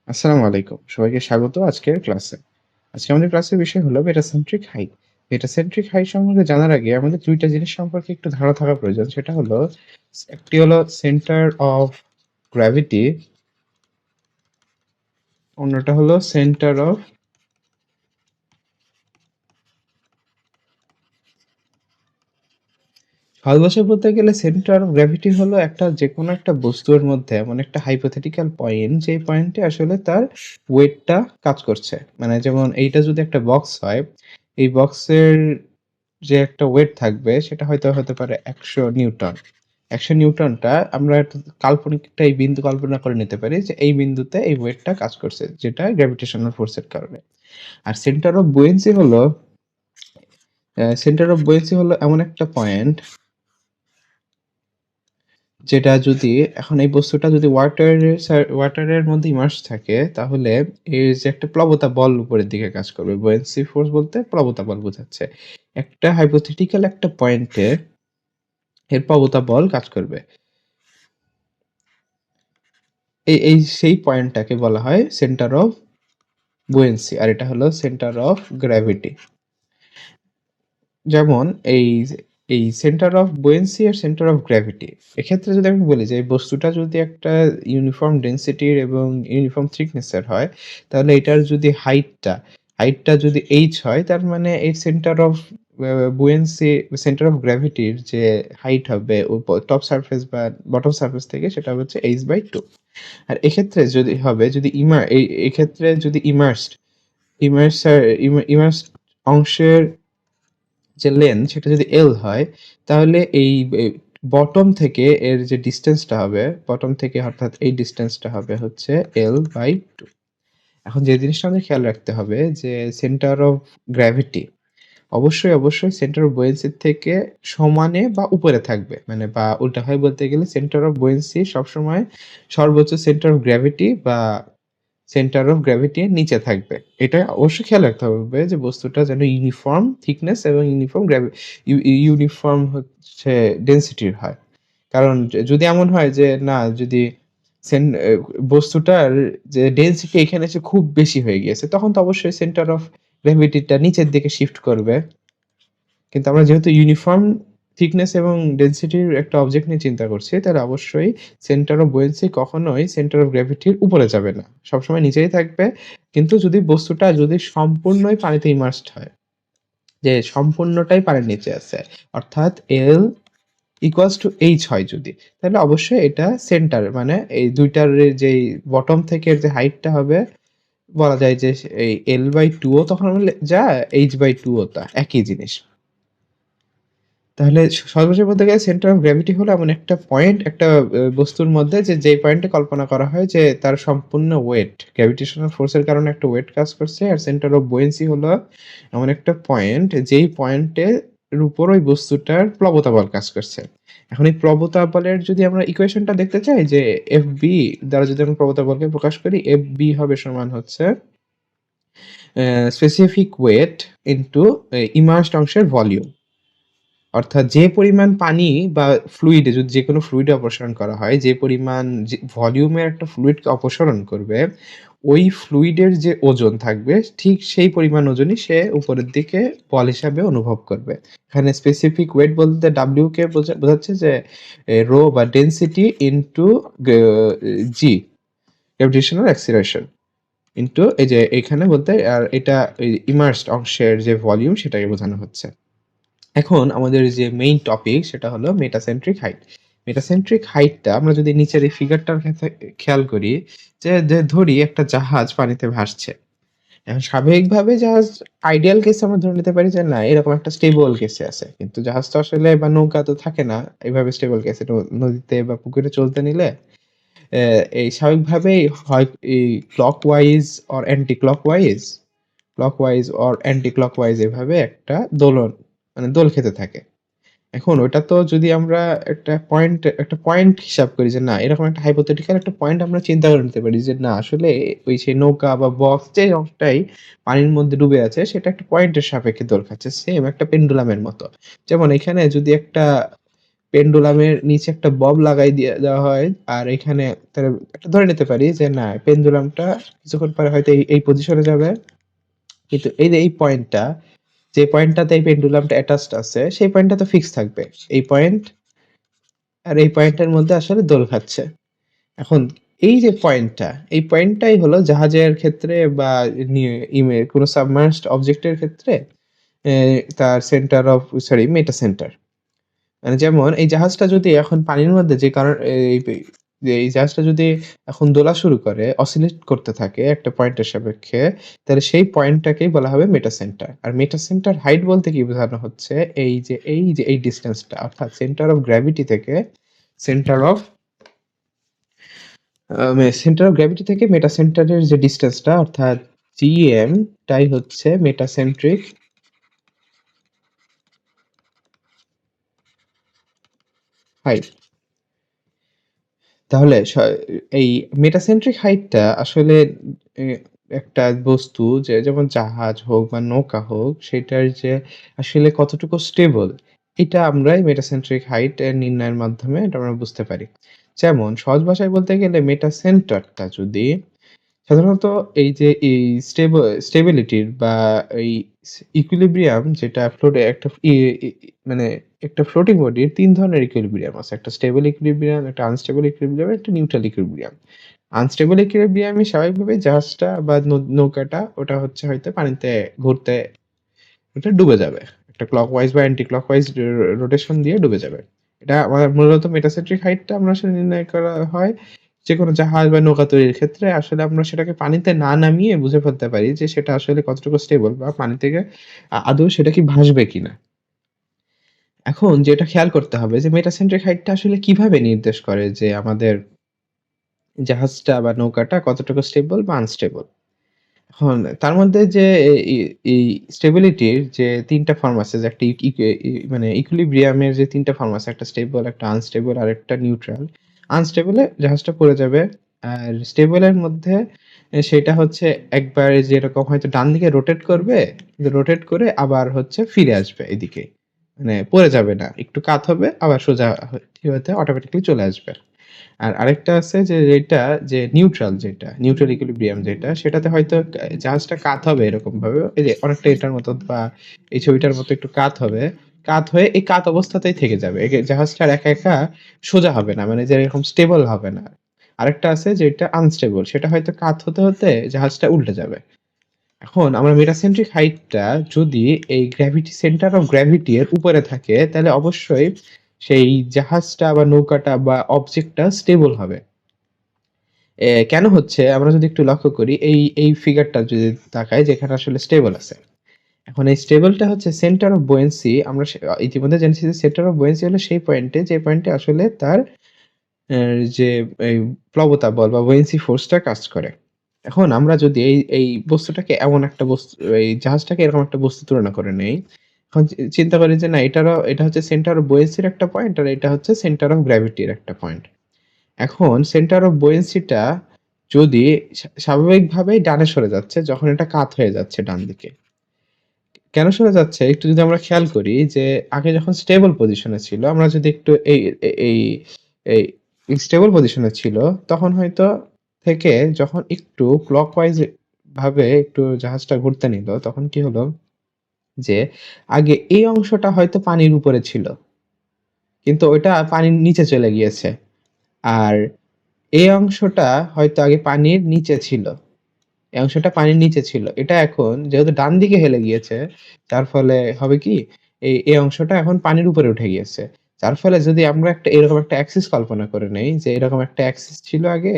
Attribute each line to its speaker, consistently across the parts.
Speaker 1: আসসালামু আলাইকুম। সবাইকে স্বাগত আজকের ক্লাসে। আজকে আমাদের ক্লাসের বিষয় হলো মেটাসেন্ট্রিক হাইট। মেটাসেন্ট্রিক হাইট সম্পর্কে জানার আগে আমাদের ২ টা জিনিস সম্পর্কে একটু ধারণা থাকা প্রয়োজন। সেটা হলো একটি হলো সেন্টার অফ গ্র্যাভিটি, অন্যটা হলো সেন্টার অফ সহজ ভাষায় বলতে গেলে সেন্টার অফ গ্র্যাভিটি হলো যেকোনো একটা বস্তুর মধ্যে এমন একটা হাইপোথেটিক্যাল পয়েন্ট, যেই পয়েন্টে আসলে তার ওয়েটটা কাজ করছে। মানে যেমন এইটা যদি একটা বক্স হয়, এই বক্সের যে একটা ওয়েট থাকবে সেটা হয়তো হতে পারে ১০০ নিউটন। ১০০ নিউটনটা আমরা একটা কাল্পনিক একটা এই বিন্দু কল্পনা করে নিতে পারি যে এই বিন্দুতে এই ওয়েটটা কাজ করছে, যেটা গ্র্যাভিটেশনাল ফোর্সের কারণে। আর সেন্টার অফ বুয়েন্সি হলো এমন একটা পয়েন্ট যেটা যদি এখন এই বস্তুটা যদি ওয়াটারের মধ্যে ইমার্স থাকে, তাহলে এর যে একটা প্লবতা বল উপরের দিকে কাজ করবে। বুয়েন্সি ফোর্স বলতে প্লবতা বল বোঝাচ্ছে। একটা হাইপোথেটিক্যাল একটা পয়েন্টে এর প্রবতা বল কাজ করবে। এই সেই পয়েন্টটাকে বলা হয় সেন্টার অফ বুয়েন্সি, আর এটা হলো সেন্টার অফ গ্র্যাভিটি। যেমন এই এই সেন্টার অফ বুয়েন্সি আর সেন্টার অফ গ্র্যাভিটি, এক্ষেত্রে যদি আমি বলি যে এই বস্তুটা যদি একটা ইউনিফর্ম ডেন্সিটির এবং ইউনিফর্ম থিকনেসের হয়, তাহলে এটার যদি হাইটটা যদি এইচ হয়, তার মানে এই centre of buoyancy, centre of গ্র্যাভিটির যে হাইট হবে টপ সারফেস বা বটম সারফেস থেকে, সেটা হচ্ছে h/2। আর এক্ষেত্রে যদি হবে, যদি এক্ষেত্রে যদি ইমার্স অংশের যে লেন্থ সেটা যদি এল হয়, তাহলে এই বটম থেকে এর যে ডিস্টেন্সটা হবে, বটম থেকে অর্থাৎ এই ডিস্টেন্সটা হবে হচ্ছে l/2। এখন যে জিনিসটা আমাদের খেয়াল রাখতে হবে যে সেন্টার অফ গ্র্যাভিটি অবশ্যই সেন্টার অফ বুয়েন্সির থেকে সমানে বা উপরে থাকবে। মানে বা উল্টাভাবে বলতে গেলে সেন্টার অফ বুয়েন্সি সবসময় সর্বোচ্চ সেন্টার অফ গ্র্যাভিটি বা সেন্টার অফ গ্র্যাভিটি এর নিচে থাকবে। এটা অবশ্যই খেয়াল রাখতে হবে যে বস্তুটা যেন ইউনিফর্ম থিকনেস এবং ইউনিফর্ম হচ্ছে ডেনসিটির হয়। কারণ যদি এমন হয় যে না, যদি সেন এ বস্তুটার যে ডেনসিটি এখানে এসে খুব বেশি হয়ে গিয়েছে, তখন তো অবশ্যই সেন্টার অফ গ্র্যাভিটিটা নিচের দিকে শিফট করবে। কিন্তু আমরা যেহেতু ইউনিফর্ম থিকনেস এবং ডেনসিটির একটা অবজেক্ট নিয়ে চিন্তা করছি, তাহলে অবশ্যই সেন্টার অফ বুয়েন্সি কখনোই সেন্টার অফ গ্র্যাভিটির উপরে যাবে না। সবসময় নিচেই থাকবে। কিন্তু যদি বস্তুটা যদি সম্পূর্ণই পানিতে ইমার্সড হয়, যে সম্পূর্ণটাই পানির নিচে আছে, অর্থাৎ L equals to H হয় যদি, তাহলে অবশ্যই এটা সেন্টার, মানে এই ২ টার যেই বটম থেকে যে হাইটটা হবে, বলা যায় যে এই L/2 ও তখন যা H/2 ও তা একই জিনিস। তাহলে সর্বশেষ বলতে গেলে সেন্টার অফ গ্র্যাভিটি হলো এমন একটা পয়েন্ট, একটা বস্তুর মধ্যে যেই পয়েন্টে কল্পনা করা হয় যে তার সম্পূর্ণ ওয়েট গ্র্যাভিটেশনাল ফোর্সের কারণে একটা ওয়েট কাজ করছে। আর সেন্টার অফ বুয়েন্সি হলো এমন একটা পয়েন্ট যেই পয়েন্টের উপর ওই বস্তুটার প্রবতা বল কাজ করছে। এখন এই প্রবতা বলের যদি আমরা ইকুয়েশনটা দেখতে চাই, যে Fb দ্বারা যদি আমরা প্রবতা বলকে প্রকাশ করি, Fb হবে সমান হচ্ছে স্পেসিফিক ওয়েট ইনটু ইমার্সড অংশের ভলিউম। অর্থাৎ যে পরিমাণ পানি বা ফ্লুইডে, যদি যেকোনো ফ্লুইডে অপসারণ করা হয়, যে পরিমাণ যে ভলিউমের একটা ফ্লুইডকে অপসারণ করবে, ওই ফ্লুইডের যে ওজন থাকবে, ঠিক সেই পরিমাণ ওজনই সে উপরের দিকে বল হিসাবে অনুভব করবে। এখানে স্পেসিফিক ওয়েট বলতে W কে বোঝাচ্ছে যে রো বা ডেনসিটি ইনটু জি, গ্র্যাভিটেশনাল অ্যাক্সিলারেশন, ইনটু এই যে এখানে বলতে, আর এটা ইমার্সড অংশের যে ভলিউম সেটাকে বোঝানো হচ্ছে। এখন আমাদের যে মেইন টপিক সেটা হলো মেটাসেন্ট্রিক হাইট। মেটাসেন্ট্রিক হাইটটা আমরা যদি নিচের এই ফিগারটার ক্ষেত্রে খেয়াল করি, যে ধরি একটা জাহাজ পানিতে ভাসছে। এখন স্বাভাবিকভাবে জাহাজ, আইডিয়াল কেসে আমরা ধরে নিতে পারি যে না, এরকম একটা স্টেবল কেসে আছে। কিন্তু জাহাজ তো আসলে বা নৌকা তো থাকে না এভাবে স্টেবল কেসে। নদীতে বা পুকুরে চলতে নিলে এই স্বাভাবিকভাবেই হয় এই clockwise or anti clockwise, clockwise or anti clockwise এভাবে একটা দোলন, মানে দোল খেতে থাকে। এখন ওটা তো যদি আমরা একটা পয়েন্ট হিসাব করি যে না, এরকম একটা হাইপোথেটিক্যাল একটা পয়েন্ট আমরা চিন্তা করে নিতে পারি যে না, আসলে ওই সেই নৌকা বা বক্স যে অংশটাই পানির মধ্যে ডুবে আছে, সেটা একটা পয়েন্টের সাপেক্ষে দোল খাচ্ছে, সেম একটা পেন্ডুলামের মতো। যেমন এখানে যদি একটা পেন্ডুলামের নিচে একটা বব লাগাই দেওয়া হয়। আর এখানে তাহলে একটা ধরে নিতে পারি যে না পেন্ডুলামটা কিছুক্ষণ পরে হয়তো এই পজিশনে যাবে। কিন্তু এই যে এই পয়েন্টটা, যে পয়েন্টটাতে এই পেন্ডুলামটা অ্যাটাচড আছে সেই পয়েন্টটা তো ফিক্স থাকবে। এই পয়েন্ট আর এই পয়েন্টের মধ্যে আসলে দোল খাচ্ছে। এখন এই যে পয়েন্টটা, এই পয়েন্টটাই হলো জাহাজের ক্ষেত্রে বা কোনো সাবমার্সড অবজেক্টের ক্ষেত্রে তার centre of sorry meta centre. মানে যেমন এই জাহাজটা যদি এখন পানির মধ্যে যে কারণ এই জাহাজটা যদি এখন দোলা শুরু করে, অসিলেট করতে থাকে একটা পয়েন্টের সাপেক্ষে, তাহলে সেই পয়েন্টটাকেই বলা হবে মেটা সেন্টার। আর মেটা সেন্টার হাইট বলতে কি বোঝানো হচ্ছে? এই যে এই ডিসট্যান্সটা অর্থাৎ সেন্টার অফ গ্র্যাভিটি থেকে centre of centre of gravity থেকে মেটা সেন্টারের যে ডিসট্যান্সটা অর্থাৎ GM টাই হচ্ছে মেটাসেন্ট্রিক হাইট। তাহলে এই মেটাসেন্ট্রিক হাইটটা আসলে এ একটা বস্তু যে যেমন জাহাজ হোক বা নৌকা হোক সেটার যে আসলে কতটুকু স্টেবল এটা আমরা এই মেটাসেন্ট্রিক হাইট নির্ণয়ের মাধ্যমে এটা আমরা বুঝতে পারি। যেমন সহজ ভাষায় বলতে গেলে মেটাসেন্টারটা যদি সাধারণত এই যে এই স্টেবিলিটির বা এই ইকুইলিব্রিয়াম যেটা ফ্লোটে একটা মানে একটা ফ্লোটিং বডির ৩ ধরনের ইকুইলিব্রিয়াম আছে। একটা স্টেবল ইকুইলিব্রিয়াম, একটা আনস্টেবল ইকুইলিব্রিয়াম, একটা নিউট্রাল ইকুইলিব্রিয়াম। আনস্টেবল ইকুইলিব্রিয়ামে স্বাভাবিকভাবে জাহাজটা বা নৌকাটা ওটা হচ্ছে হয়তো পানিতে ঘুরতে ওটা ডুবে যাবে। একটা ক্লকওয়াইজ বা অ্যান্টি ক্লকওয়াইজ রোটেশন দিয়ে ডুবে যাবে। এটা আমাদের মূলত মেটাসেন্ট্রিক হাইটটা আমরা আসলে নির্ণয় করা হয় যেকোনো জাহাজ বা নৌকা তৈরির ক্ষেত্রে আসলে আমরা সেটাকে পানিতে না নামিয়ে বুঝে ফেলতে পারি যে সেটা আসলে কতটুকু স্টেবল বা পানি থেকে আদৌ সেটা কি ভাসবে কিনা। এখন যেটা খেয়াল করতে হবে যে মেটাসেন্ট্রিক হাইটটা আসলে কিভাবে নির্দেশ করে যে আমাদের জাহাজটা বা নৌকাটা কতটুকু স্টেবল বা আনস্টেবল। এখন তার মধ্যে যে এই স্টেবিলিটির যে ৩ টা ফর্ম আছে যে একটা মানে ইকুইলিব্রিয়াম এর যে ৩ টা ফর্ম আছে একটা স্টেবল, একটা আনস্টেবল আর একটা নিউট্রাল। আনস্টেবল এ জাহাজটা পড়ে যাবে। আর স্টেবল এর মধ্যে সেটা হচ্ছে একবার যেরকম হয়তো ডান দিকে রোটেট করবে, রোটেট করে আবার হচ্ছে ফিরে আসবে এদিকে। মানে পড়ে যাবে না। একটু কাত হবে আবার সোজা হতে অটোমেটিক্যালি চলে আসবে। আর আরেকটা আছে যে যেটা যে নিউট্রাল যেটা, নিউট্রাল ইকুইলিব্রিয়াম যেটা সেটাতে হয়তো জাহাজটা কাত হবে এরকমভাবে এই যে অনেকটা এটার মতো বা এই ছবিটার মতো একটু কাত হবে। কাত হয়ে এই কাত অবস্থাতেই থেকে যাবে। জাহাজটা আর একা সোজা হবে না। মানে যে এরকম স্টেবল হবে না। আরেকটা আছে যেটা আনস্টেবল সেটা হয়তো কাত হতে জাহাজটা উল্টে যাবে। এখন আমরা মেটাসেন্ট্রিক হাইটটা যদি এই সেন্টার অফ গ্র্যাভিটি এর উপরে থাকে তাহলে অবশ্যই সেই জাহাজটা বা নৌকাটা বা অবজেক্টটা স্টেবল হবে। কেন হচ্ছে আমরা যদি একটু লক্ষ্য করি এই ফিগারটা যদি তাকাই যেখানে আসলে স্টেবল আছে। এখন এই স্টেবলটা হচ্ছে সেন্টার অফ বুয়েন্সি আমরা ইতিমধ্যে জেনেছি যে সেন্টার অফ বুয়েন্সি হলো সেই পয়েন্টে যে পয়েন্টে আসলে তার যে এই প্লবতা বল বা বুয়েন্সি ফোর্সটা কাজ করে। এখন আমরা যদি এই বস্তুটাকে এমন একটা বস্তু এই জাহাজটাকে এরকম একটা বস্তু তুলনা করে নেই। এখন চিন্তা করি যে না এটা হচ্ছে সেন্টার অফ বুয়েন্সির একটা পয়েন্ট আর এটা হচ্ছে সেন্টার অফ গ্র্যাভিটির একটা পয়েন্ট। এখন সেন্টার অফ বুয়েন্সিটা যদি স্বাভাবিকভাবেই ডানে সরে যাচ্ছে যখন এটা কাত হয়ে যাচ্ছে ডান দিকে। কেন সরে যাচ্ছে একটু যদি আমরা খেয়াল করি যে আগে যখন স্টেবল পজিশনে ছিল আমরা যদি একটু এই এই স্টেবল পজিশনে ছিল তখন হয়তো থেকে যখন একটু ক্লকওয়াইজ ভাবে একটু জাহাজটা ঘুরতে নিল তখন কি হলো যে আগে এই অংশটা হয়তো পানির উপরে ছিল কিন্তু ওইটা পানির নিচে চলে গিয়েছে আর এই অংশটা হয়তো আগে পানির নিচে ছিল। এই অংশটা পানির নিচে ছিল। এটা এখন যেহেতু ডান দিকে হেলে গিয়েছে, তার ফলে হবে কি? এই অংশটা এখন পানির উপরে উঠে গিয়েছে। যার ফলে যদি আমরা এরকম একটা অ্যাক্সিস কল্পনা করে নেই যে এরকম একটা অ্যাক্সিস ছিল আগে।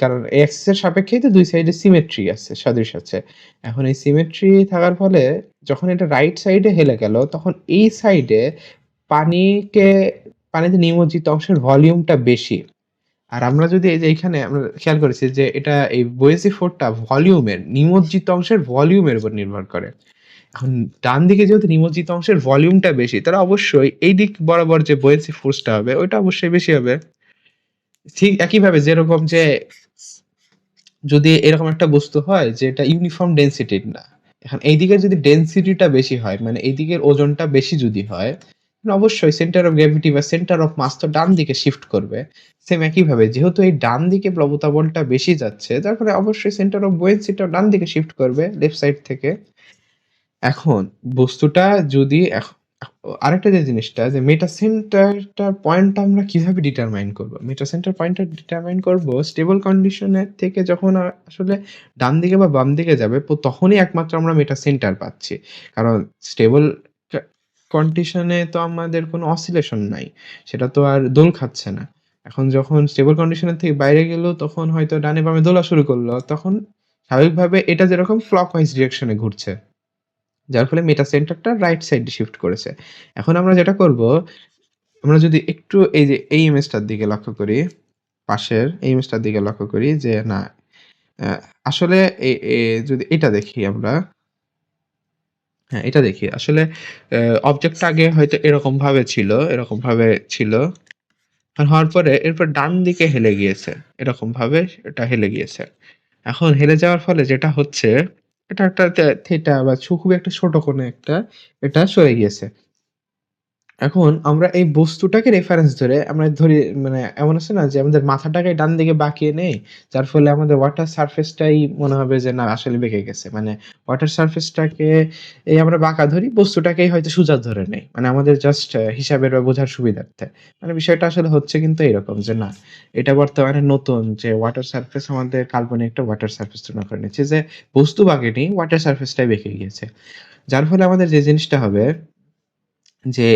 Speaker 1: কারণ এই অ্যাক্সিস এর সাপেক্ষেই তো ২ সাইডে সিমেট্রি আছে, সাদৃশ্য আছে। এখন এই সিমেট্রি থাকার ফলে যখন এটা রাইট সাইডে হেলে গেল, তখন এই সাইডে পানিকে পানিতে নিমজ্জিত অংশের ভলিউমটা বেশি। আর আমরা যদি এই যে এইখানে আমরা খেয়াল করেছি যে এটা এই বুয়েন্সি ফোর্সটা ভলিউমের নিমজ্জিত অংশের ভলিউমের উপর নির্ভর করে। এখন ডান দিকে যেহেতু নিমজ্জিত অংশের ভলিউমটা বেশি, তাহলে অবশ্যই এই দিক বরাবর যে বুয়েন্সি ফোর্সটা হবে ওইটা অবশ্যই বেশি হবে। ঠিক একইভাবে যেরকম যে যদি এরকম একটা বস্তু হয় যে এটা ইউনিফর্ম ডেনসিটির না। এখন এইদিকে যদি ডেনসিটিটা বেশি হয় মানে এইদিকের ওজনটা বেশি যদি হয় অবশ্যই সেন্টার অফ গ্র্যাভিটি বা সেন্টার অফ মাস তো ডান দিকে শিফট করবে। সেম একইভাবে যেহেতু এই ডান দিকে প্লবতা বলটা বেশি যাচ্ছে, যার ফলে অবশ্যই সেন্টার অফ বুয়েন্সিটাও ডান দিকে শিফট করবে লেফট সাইড থেকে। এখন বস্তুটা যদি আরেকটা যে জিনিসটা যে মেটা সেন্টারটার পয়েন্টটা আমরা কিভাবে ডিটারমাইন করব? মেটা সেন্টার পয়েন্টটা ডিটারমাইন করব স্টেবল কন্ডিশনের থেকে যখন আসলে ডান দিকে বা বাম দিকে যাবে তখনই একমাত্র আমরা মেটা সেন্টার পাচ্ছি। কারণ স্টেবল কা কন্ডিশনে তো আমাদের কোনো অসিলেশন নাই। সেটা তো আর দোল খাচ্ছে না। এখন যখন স্টেবল কন্ডিশনের থেকে বাইরে গেল তখন হয়তো ডানে বামে দোলা শুরু করলো। তখন স্বাভাবিকভাবে এটা যেরকম ক্লকওয়াইজ ডিরেকশনে ঘুরছে। যার ফলে মেটা সেন্টারটা রাইট সাইডে শিফট করেছে। এখন আমরা যেটা করব, আমরা যদি একটু এই যে এই ইমেজটার দিকে লক্ষ্য করি, পাশের এই ইমেজটার দিকে লক্ষ্য করি যে না আ আসলে এ এ যদি এটা দেখি আমরা, হ্যাঁ, এটা দেখি। আসলে অবজেক্টটা আগে হয়তো এরকমভাবে ছিল। আর হওয়ার পরে এরপর ডান দিকে হেলে গিয়েছে। এরকমভাবে এটা হেলে গিয়েছে। এখন হেলে যাওয়ার ফলে যেটা হচ্ছে, এটা একটা থিটা বা খুবই একটা ছোট কোনো একটা এটা সরে গিয়েছে। এখন আমরা এই বস্তুটাকে রেফারেন্স ধরে আমরা ধরি মানে এমন আছে না যে আমাদের মাথাটাকে ডান দিকে বাঁকিয়ে নেই। যার ফলে আমাদের ওয়াটার সারফেসটাই মনে হবে যে না আসলে বেঁকে গেছে। মানে ওয়াটার সারফেসটাকে আমরা বাঁকা ধরি, বস্তুটাকেই হয়তো সোজা ধরে নেই। মানে আমাদের জাস্ট হিসাবের বা বোঝার সুবিধার্থে। মানে বিষয়টা আসলে হচ্ছে কিন্তু এরকম যে না, এটা বর্তমানে নতুন যে ওয়াটার সারফেস আমাদের কাল্পনিক একটা ওয়াটার সারফেস তুলনা করে নিচ্ছে যে বস্তু বাঁকেনি, ওয়াটার সারফেসটাই বেঁকে গিয়েছে। যার ফলে আমাদের যে জিনিসটা হবে যে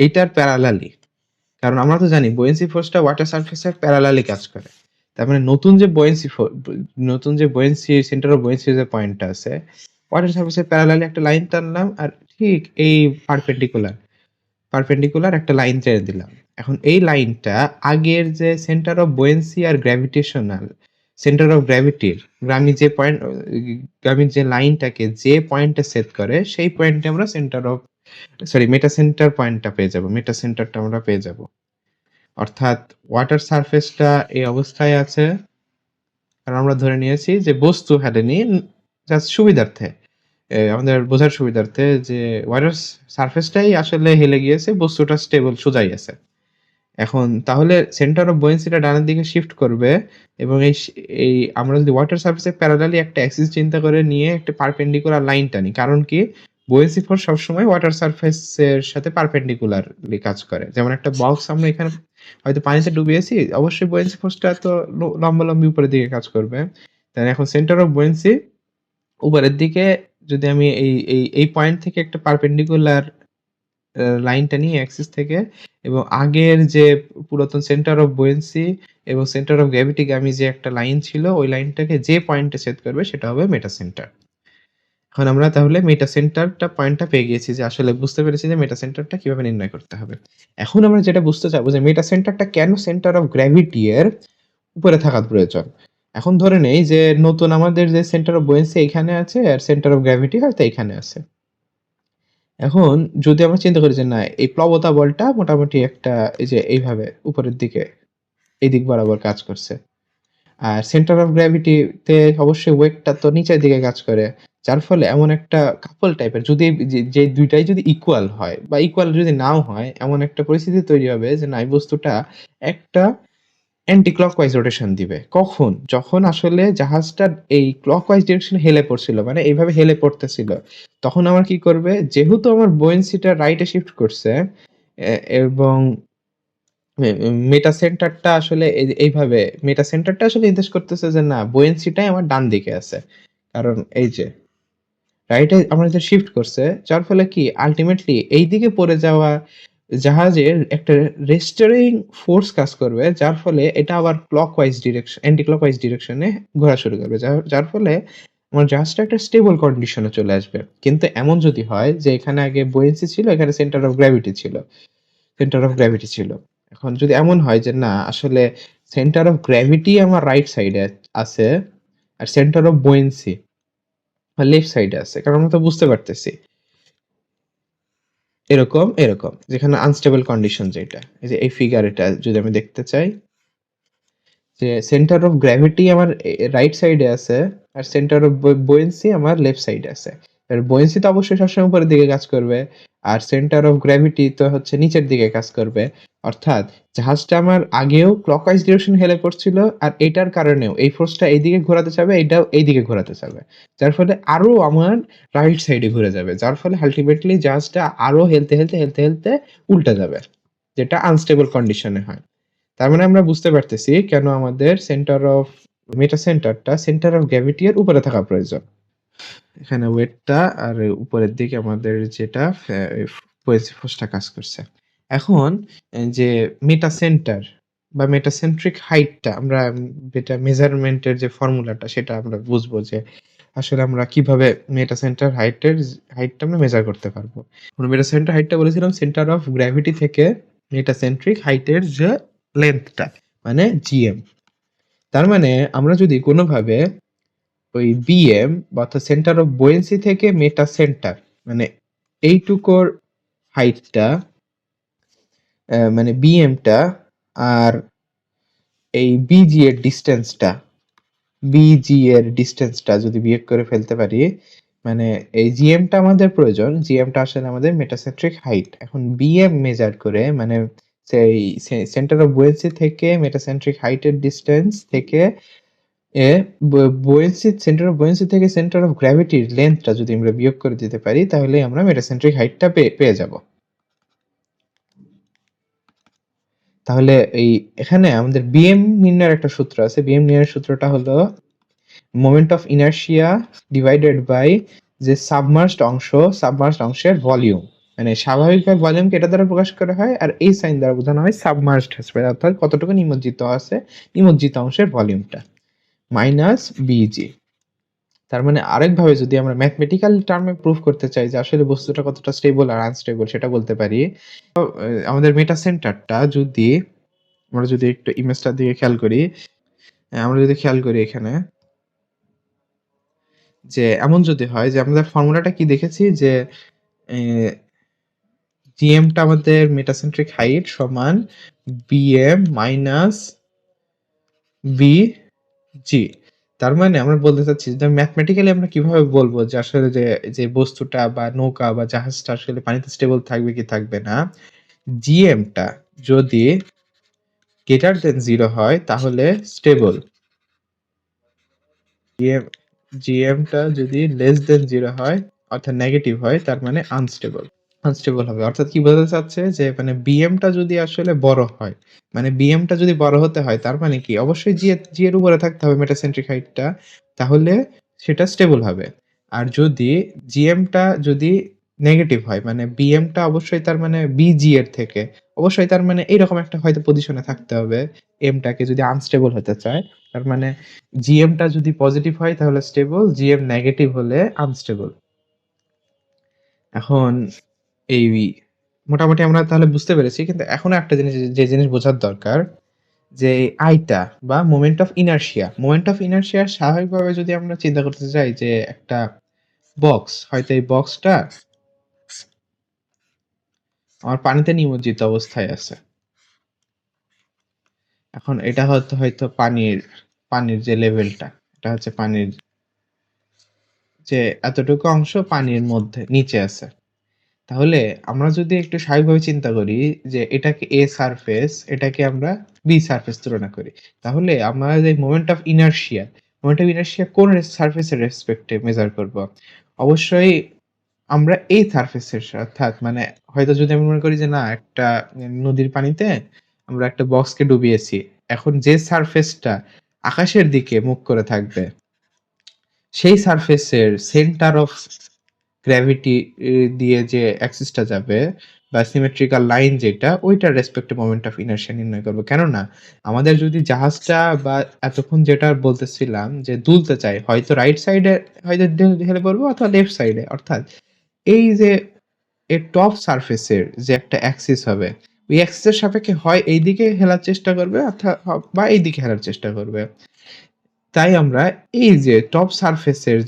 Speaker 1: এইটার প্যারালালি, কারণ আমরা তো জানি বুয়েন্সি ফোর্সটা ওয়াটার সারফেসের প্যারালালি কাজ করে। তার মানে নতুন যে বুয়েন্সি সেন্টার অফ বুয়েন্সি যে পয়েন্টটা আছে, ওয়াটার সারফেসের প্যারালালি একটা লাইন টানলাম আর ঠিক এই পারপেন্ডিকুলার একটা লাইন টেনে দিলাম। এখন এই লাইনটা আগের যে সেন্টার অফ বুয়েন্সি আর সেন্টার অফ গ্র্যাভিটির গ্রামী যে লাইনটাকে যে পয়েন্টে সেট করে সেই পয়েন্টে আমরা মেটা সেন্টার পয়েন্টটা পেয়ে যাব। মেটা সেন্টারটা আমরা পেয়ে যাব। অর্থাৎ ওয়াটার সারফেসটা এই অবস্থায় আছে। কারণ আমরা ধরে নিয়েছি যে বস্তু হেলেনি, জাস্ট সুবিধার্থে। আমাদের বোঝার সুবিধার্থে যে ওয়াটার সারফেসটাই আসলে হেলে গিয়েছে, বস্তুটা স্টেবল সোজাই আছে। এখন তাহলে সেন্টার অফ বুয়েন্সিটা ডানের দিকে শিফট করবে এবং এই আমরা যদি ওয়াটার সারফেসের প্যারালালি একটা অ্যাক্সিস চিন্তা করে নিয়ে একটা পারপেন্ডিকুলার লাইন টানি। কারণ কি? বুয়েন্সি ফোর্স সবসময় ওয়াটার সারফেসের সাথে পারপেন্ডিকুলারলি কাজ করে। যেমন একটা বক্স আমরা এখানে হয়তো পানিতে ডুবিয়েছি, অবশ্যই বুয়েন্সি ফোর্সটা তো লম্বালম্বি উপরের দিকে কাজ করবে। তাহলে এখন সেন্টার অফ বুয়েন্সি উপরের দিকে যদি আমি এই পয়েন্ট থেকে একটা পারপেন্ডিকুলার লাইনটা নিয়ে অ্যাক্সিস থেকে এবং আগের যে পুরাতন সেন্টার অফ বুয়েন্সি এবং সেন্টার অফ গ্র্যাভিটিগামী যে একটা লাইন ছিল, ওই লাইনটাকে যে পয়েন্টে ছেদ করবে সেটা হবে মেটা সেন্টার। এখন আমরা তাহলে মেটা সেন্টারটা পয়েন্টটা পেয়ে গিয়েছি যে আসলে বুঝতে পেরেছি যে মেটা সেন্টারটা কিভাবে নির্ণয় করতে হবে। এখন আমরা যেটা বুঝতে চাবো যে মেটা সেন্টারটা কেন সেন্টার অফ গ্র্যাভিটি এর উপরে থাকা প্রয়োজন? এখন ধরে নেই যে নতুন আমাদের যে সেন্টার অফ বুয়েন্সি এখানে আছে আর সেন্টার অফ গ্র্যাভিটি হয়তো এখানে আছে। এখন যদি আমরা চিন্তা করি যে না এই প্লবতা বলটা মোটামুটি একটা এই যে এইভাবে উপরের দিকে এই দিক বরাবর কাজ করছে। আর সেন্টার অফ গ্র্যাভিটি তে অবশ্যই ওয়েটটা তো নিচের দিকে কাজ করে। যার ফলে এমন একটা কাপল টাইপের যদি যে ২ টাই যদি ইকুয়াল হয় বা ইকুয়াল যদি নাও হয়, এমন একটা পরিস্থিতি তৈরি হবে যে না এই বস্তুটা একটা অ্যান্টি ক্লকওয়াইজ রোটেশন দিবে। কখন? যখন আসলে জাহাজটা এই ক্লকওয়াইজ ডিরেকশনে হেলে পড়ছিল, মানে এইভাবে হেলে পড়তেছিল। তখন আমার কি করবে? যেহেতু আমার বুয়েন্সিটা রাইট এ শিফট করছে এবং মেটা সেন্টারটা আসলে এইভাবে মেটা সেন্টারটা আসলে নির্দেশ করতেছে যে না বুয়েন্সিটাই আমার ডান দিকে আছে। কারণ এই যে রাইট এ আমরা যে শিফট করছে, যার ফলে কি আল্টিমেটলি এইদিকে পড়ে যাওয়া জাহাজের একটা রেস্টোরিং ফোর্স কাজ করবে। যার ফলে এটা আবার অ্যান্টি ক্লকওয়াইজ ডিরেকশনে ঘোরা শুরু করবে। যার ফলে আমার জাহাজটা একটা স্টেবল কন্ডিশনে চলে আসবে। কিন্তু এমন যদি হয় যে এখানে আগে বুয়েন্সি ছিল, এখানে সেন্টার অফ গ্র্যাভিটি ছিল। এখন যদি এমন হয় যে না আসলে সেন্টার অফ গ্র্যাভিটি আমার রাইট সাইডে আছে আর সেন্টার অফ বুয়েন্সি লেফট সাইডে আছে। কারণ আমরা তো বুঝতে পারতেছি। এরকম যেখানে আনস্টেবল কন্ডিশন যেটা। এই যে এই ফিগার এটা যদি আমি দেখতে চাই যে সেন্টার অফ গ্র্যাভিটি আমার রাইট সাইডে আছে আর সেন্টার অফ বুয়েন্সি আমার লেফট সাইডে আছে। আর বুয়েন্সি তো অবশ্যই সবসময় উপরের দিকে কাজ করবে। আর সেন্টার অফ গ্র্যাভিটি তো হচ্ছে নিচের দিকে কাজ করবে। অর্থাৎ জাহাজটা আমার আগেও ক্লকওয়াইজ ডিরেকশন হেলে পড়ছিল, আর এটার কারণেও এই ফোর্সটা এইদিকে ঘোরাতে চাবে, এটাও এইদিকে ঘোরাতে চাবে। যার ফলে আরো আমার রাইট সাইডে ঘুরে যাবে। যার ফলে আল্টিমেটলি জাহাজটা আরো হেলতে উল্টে যাবে। যেটা আনস্টেবল কন্ডিশনে হয়। তার মানে আমরা বুঝতে পারতেছি কেন আমাদের মেটা সেন্টারটা সেন্টার অফ গ্র্যাভিটি এর উপরে থাকা প্রয়োজন। এখানে ওয়েটটা আর উপরের দিকে আমাদের যেটা ফোর্সটা কাজ করছে। এখন যে মেটা সেন্টার বা মেটাসেন্ট্রিক হাইটটা আমরা যেটা মেজারমেন্টের যে ফর্মুলাটা সেটা আমরা বুঝবো যে আসলে আমরা কিভাবে মেটা সেন্টার হাইটটা আমরা মেজার করতে পারবো। মেটা সেন্টার হাইটটা বলেছিলাম সেন্টার অফ গ্র্যাভিটি থেকে মেটাসেন্ট্রিক হাইটের যে লেন্থটা মানে জিএম। তার মানে আমরা যদি কোনোভাবে ওই বিএম অর্থাৎ সেন্টার অফ বুয়েন্সি থেকে মেটা সেন্টার মানে এইটুকুর হাইটটা মানে বিএমটা আর এই বিজি এর ডিস্টেন্সটা যদি বিয়োগ করে ফেলতে পারি, মানে এই জিএমটা আমাদের প্রয়োজন, জিএমটা আসলে আমাদের মেটাসেন্ট্রিক হাইট। এখন বিএম মেজার করে মানে সেই সেন্টার অফ বুয়েন্সি থেকে মেটাসেন্ট্রিক হাইটের ডিস্টেন্স থেকে সেন্টার অফ বুয়েন্সি থেকে সেন্টার অফ গ্র্যাভিটির লেন্থটা যদি আমরা বিয়োগ করে দিতে পারি তাহলে আমরা মেটাসেন্ট্রিক হাইটটা পেয়ে যাব। তাহলে এখানে আমাদের বিএম নির্ণয়ের একটা সূত্র আছে। বিএম নির্ণয়ের সূত্রটা হলো moment of inertia divided by যে সাবমার্জড অংশের ভলিউম। মানে স্বাভাবিকভাবে ভলিউমকে এটা দ্বারা প্রকাশ করা হয়, আর এই সাইন দ্বারা বোঝানো হয় সাবমার্জড অর্থাৎ কতটুকু নিমজ্জিত অংশের ভলিউমটা মাইনাস বিজি। তার মানে আরেকভাবে যদি আমরা ম্যাথমেটিক্যাল টার্মে প্রুফ করতে চাই যে আসলে বস্তুটা কতটা স্টেবল আর আনস্টেবল সেটা বলতে পারি। আমাদের মেটা সেন্টারটা যদি আমরা যদি একটু ইমেজটার দিকে খেয়াল করি, আমরা যদি খেয়াল করি এখানে যে এমন যদি হয় যে আমাদের ফর্মুলাটা কি দেখেছি যে জিএমটা আমাদের মেটাসেন্ট্রিক হাইট সমান বিএম মাইনাস বিজি। তার মানে আমরা বলতে চাচ্ছি যে ম্যাথমেটিক্যালি আমরা কিভাবে বলবো যে আসলে যে বস্তুটা বা নৌকা বা জাহাজটা আসলে পানিতে স্টেবল থাকবে কি থাকবে না। জিএমটা যদি গ্রেটার দেন 0 হয় তাহলে স্টেবল, জিএমটা যদি লেস দেন 0 হয় অর্থাৎ নেগেটিভ হয় তার মানে আনস্টেবল হবে। অর্থাৎ কি বোঝাতে চাচ্ছে যে মানে বিএমটা যদি আসলে বড় হয়, মানে বিএমটা যদি বড় হতে হয় তার মানে কি অবশ্যই জি এর উপরে থাকতে হবে মেটাসেন্ট্রিক হাইটটা, তাহলে সেটা স্টেবল হবে। আর যদি জিএমটা যদি নেগেটিভ হয় মানে বিএমটা অবশ্যই তার মানে বিজি এর থেকে অবশ্যই তার মানে এইরকম একটা হয়তো পজিশনে থাকতে হবে এমটাকে যদি আনস্টেবল হতে চায়। তার মানে জিএমটা যদি পজিটিভ হয় তাহলে স্টেবল, জিএম নেগেটিভ হলে আনস্টেবল। এখন এই মোটামুটি আমরা তাহলে বুঝতে পেরেছি, কিন্তু এখনো একটা জিনিস বোঝার দরকার যে আইটা বা মোমেন্ট অফ ইনারশিয়া স্বাভাবিকভাবে যদি আমরা চিন্তা করতে চাই যে একটা বক্স, হয়তো এই বক্সটা আমার পানিতে নিমজ্জিত অবস্থায় আছে। এখন এটা হয়তো পানির যে লেভেলটা, এটা হচ্ছে পানির যে এতটুকু অংশ পানির মধ্যে নিচে আছে। তাহলে আমরা যদি একটু স্বাভাবিকভাবে চিন্তা করি যে এটাকে এ সারফেস, এটাকে আমরা বি সারফেস তুলনা করি, তাহলে আমরা যে মোমেন্ট অফ ইনারশিয়া কোন সারফেসের রেসপেক্টে মেজার করব? অবশ্যই আমরা এই সারফেসের অর্থাৎ মানে হয়তো যদি আমি মনে করি যে না একটা নদীর পানিতে আমরা একটা বক্সকে ডুবিয়েছি, এখন যে সারফেসটা আকাশের দিকে মুখ করে থাকবে সেই সারফেসের সেন্টার অফ গ্র্যাভিটি দিয়ে যে অ্যাক্সিসটা যাবে বা সিমেট্রিক্যাল লাইন যেটা ওইটার রেসপেক্টে মোমেন্ট অফ ইনারশিয়া নির্ণয় করবো। কেননা আমাদের যদি জাহাজটা বা এতক্ষণ যেটা বলতেছিলাম যে দুলতে চাই, হয়তো রাইট সাইডে হয়তো ঢেলে পড়বো অথবা লেফট সাইডে, অর্থাৎ এই যে এর টপ সারফেসের যে একটা অ্যাক্সিস হবে ওই অ্যাক্সিসের সাপেক্ষে হয় এইদিকে হেলার চেষ্টা করবে অর্থাৎ বা এইদিকে হেলার চেষ্টা করবে। তাই আমরা এই যে টপ সারফেসের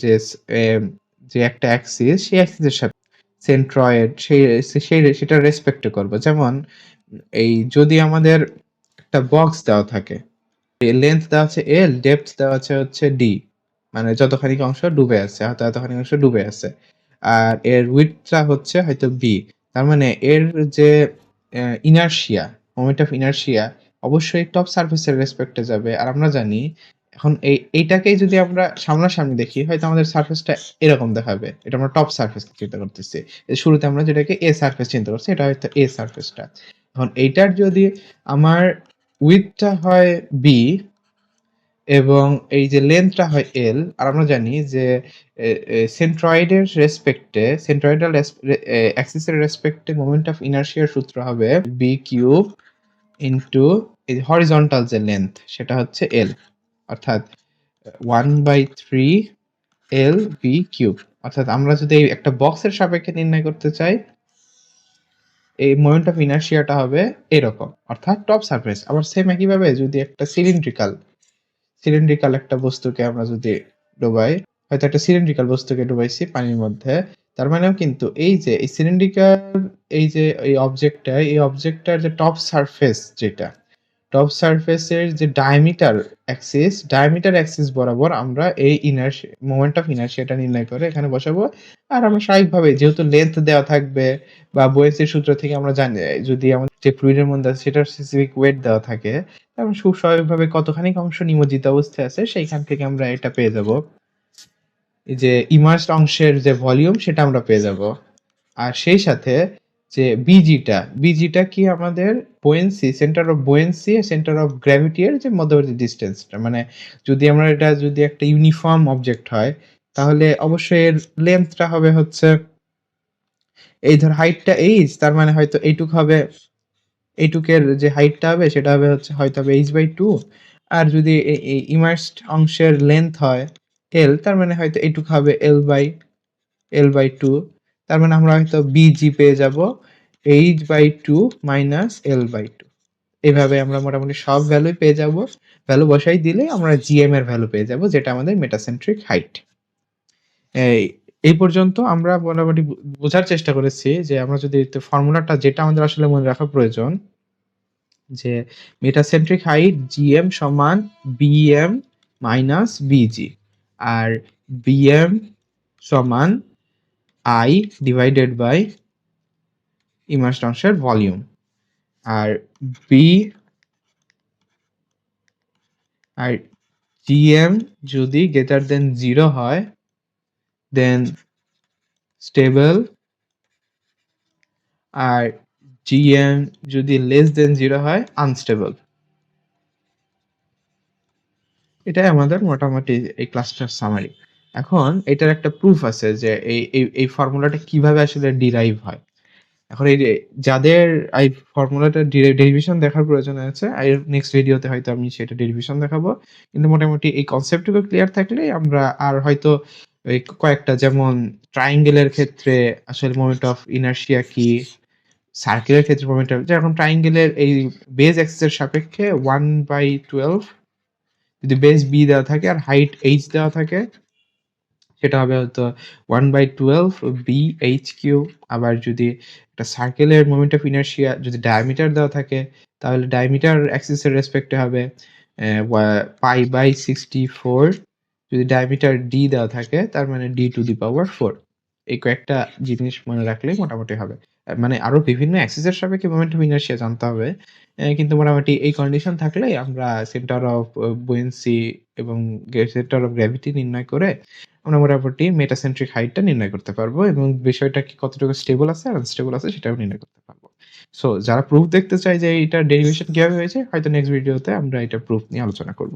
Speaker 1: যে একটা অ্যাক্সিস সেই অ্যাক্সিসের সাথে সেন্ট্রয়েড সেটা রেসপেক্ট করব। যেমন এই যদি আমাদের একটা বক্স দেওয়া থাকে, লেন্থ দেওয়া আছে এল, ডেপথ দেওয়া আছে হচ্ছে ডি, মানে যতখানি অংশ ডুবে আছে হয়তো এতখানি অংশ ডুবে আছে, আর এর উইডথটা হচ্ছে হয়তো বি। তার মানে এর যে ইনারশিয়া, মোমেন্ট অফ ইনারশিয়া অবশ্যই টপ সারফেসের রেসপেক্টে যাবে। আর আমরা জানি এখন এইটাকেই যদি আমরা সামনাসামনি দেখি হয়তো আমাদের সারফেসটা এরকম দেখাবে। এটা আমরা টপ সারফেস চিন্তা করতেছি। শুরুতে আমরা যেটাকে এ সারফেস চিন্তা করছি, এটা হয়তো এ সারফেসটা। এখন এইটার যদি আমার উইডথটা হয় বি এবং এই যে লেন্থটা হয় এল, আর আমরা জানি যে সেন্ট্রয়েডের রেসপেক্টে সেন্ট্রয়েডাল অ্যাক্সিসের রেসপেক্টে মোমেন্ট অফ ইনারশিয়ার সূত্র হবে বি কিউব ইন্টু এই হরিজন্টাল যে লেন্থ সেটা হচ্ছে এল, অর্থাৎ 1/3 এল বি কিউব। অর্থাৎ আমরা যদি একটা বক্সের সাপেক্ষে নির্ণয় করতে চাই, এই মোমেন্ট অফ ইনারশিয়াটা হবে এরকম, অর্থাৎ টপ সারফেস। আবার সেম একইভাবে যদি একটা সিলিন্ড্রিক্যাল একটা বস্তুকে আমরা যদি ডোবাই, হয়তো একটা সিলিন্ড্রিক্যাল বস্তুকে ডুবাইছি পানির মধ্যে, তার মানেও কিন্তু এই যে এই সিলিন্ড্রিক্যাল এই অবজেক্টটার যে টপ সারফেস যেটা, টপ সারফেসের যে ডায়ামিটার অ্যাক্সিস বরাবর আমরা এই মোমেন্ট অফ ইনারশিয়াটা নির্ণয় করে এখানে বসাবো। আর আমরা স্বাভাবিকভাবে যেহেতু লেন্থ দেওয়া থাকবে বা বোয়েন্সির সূত্র থেকে আমরা জানি যদি আমাদের যে ফ্লুইডের মধ্যে আছে সেটার স্পেসিফিক ওয়েট দেওয়া থাকে, এবং খুব স্বাভাবিকভাবে কতখানি অংশ নিমজ্জিত অবস্থায় আছে সেইখান থেকে আমরা এটা পেয়ে যাব। এই যে ইমার্সড অংশের যে ভলিউম সেটা আমরা পেয়ে যাব। আর সেই সাথে যে বিজিটা কি আমাদের centre of buoyancy, centre of gravity এর যে মধ্যবর্তী ডিসটেন্সটা। মানে এটা যদি একটা ইউনিফর্ম অবজেক্ট হয় তাহলে অবশ্যই এর লেন্থটা হবে হচ্ছে এই ধর হাইটটা এইচ, তার মানে হয়তো এইটুকের যে হাইটটা হবে সেটা হবে হচ্ছে হয়তো হবে h/2। আর যদি এই ইমার্সড অংশের লেন্থ হয় এল, তার মানে হয়তো এইটুক হবে l/2। তার মানে আমরা হয়তো বিজি পেয়ে যাব h/2 মাইনাস l/2। এভাবে আমরা মোটামুটি সব ভ্যালুই পেয়ে যাব। ভ্যালু বসাই দিলে আমরা জিএম এর ভ্যালু পেয়ে যাব, যেটা আমাদের মেটাসেন্ট্রিক হাইট। এই এই পর্যন্ত আমরা মোটামুটি বোঝার চেষ্টা করেছি যে আমরা যদি ফর্মুলাটা যেটা আমাদের আসলে মনে রাখা প্রয়োজন, যে মেটাসেন্ট্রিক হাইট জিএম সমান বিএম মাইনাস বিজি, আর বিএম সমান আই ডিভাইডেড বাই ইমার্সড অংশের ভলিউম। আর বি আর জিএম যদি গ্রেটার দেন 0 হয় দেন স্টেবল, আর জিএম যদি লেস দেন 0 হয় আনস্টেবল। এটাই আমাদের মোটামুটি এই ক্লাসটার সামারি। এখন এটার একটা প্রুফ আছে যে এই ফর্মুলাটা কিভাবে আসলে ডিরাইভ হয়। এখন এই যে যাদের এই ফর্মুলাটা ডেরিভেশন দেখার প্রয়োজন আছে, এর নেক্সট ভিডিওতে হয়তো আমি সেটা ডেরিভেশন দেখাবো। কিন্তু মোটামুটি এই কনসেপ্টটুকু ক্লিয়ার থাকলে আমরা আর হয়তো এই কয়েকটা, যেমন ট্রায়াঙ্গেলের ক্ষেত্রে আসলে মোমেন্ট অফ ইনারশিয়া কি, সার্কেলের ক্ষেত্রে মোমেন্ট অফ, যেরকম ট্রায়াঙ্গেলের এই বেজ অ্যাক্সিস এর সাপেক্ষে 1/12 যদি বেস বি দেওয়া থাকে আর হাইট এইচ দেওয়া থাকে, সেটা হবে হয়তো 1/12 BH3। আবার যদি একটা সার্কেলের মোমেন্ট অফ ইনারশিয়া যদি ডায়ামিটার দেওয়া থাকে, তাহলে ডায়ামিটার অ্যাক্সিস এর রেসপেক্টে হবে π/64। যদি ডায়ামিটার ডি দেওয়া থাকে তার মানে D⁴। এই কয়েকটা জিনিস মনে রাখলেই মোটামুটি হবে। মানে আরো বিভিন্ন অ্যাক্সিস এর সাপেক্ষে মোমেন্ট অফ ইনারশিয়া জানতে হবে। কিন্তু মোটামুটি এই কন্ডিশন থাকলেই আমরা সেন্টার অফ বুয়েন্সি এবং সেন্টার অফ গ্র্যাভিটি নির্ণয় করে আমরা মোটামুটি মেটাসেন্ট্রিক হাইটটা নির্ণয় করতে পারবো, এবং বিষয়টা কি কতটুকু স্টেবল আছে আর আনস্টেবল আছে সেটাও নির্ণয় করতে পারবো। সো যারা প্রুফ দেখতে চায় যে এটার ডেরিভেশন কিভাবে হয়েছে, হয়তো নেক্সট ভিডিওতে আমরা এটা প্রুফ নিয়ে আলোচনা করব।